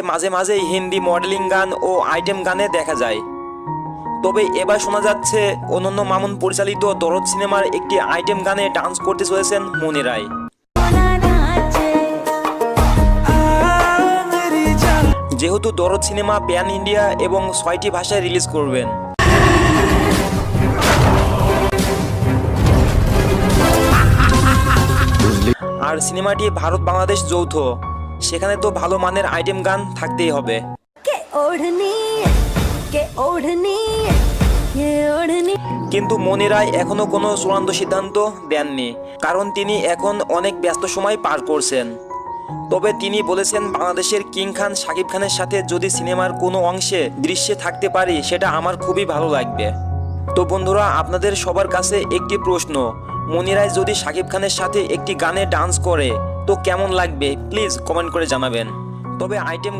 মাঝে মাঝে হিন্দি মডেলিং গান ও আইটেম গানে দেখা যায়। তবে এবার শোনা যাচ্ছে অনন্য মামুন পরিচালিত দরদ সিনেমার একটি আইটেম গানে ডান্স করতে চলেছেন মনি রায়। যেহেতু দরদ সিনেমা প্যান ইন্ডিয়া এবং 6টি ভাষায় রিলিজ করবেন, আর সিনেমাটি ভারত বাংলাদেশ যৌথ, সেখানে তো ভালো মানের আইটেম গান থাকতেই হবে। কিন্তু মনি রায় এখনো কোনো চূড়ান্ত সিদ্ধান্ত দেননি, কারণ তিনি এখন অনেক ব্যস্ত সময় পার করছেন। তবে তিনি বলেছেন, বাংলাদেশের কিং খান শাকিব খানের সাথে যদি সিনেমার কোনো অংশে দৃশ্যে থাকতে পারি সেটা আমার খুবই ভালো লাগবে। তো বন্ধুরা, আপনাদের সবার কাছে একটি প্রশ্ন, মনি রায় যদি শাকিব খানের সাথে একটি গানে ডান্স করে তো কেমন লাগবে? প্লিজ কমেন্ট করে জানাবেন। তবে আইটেম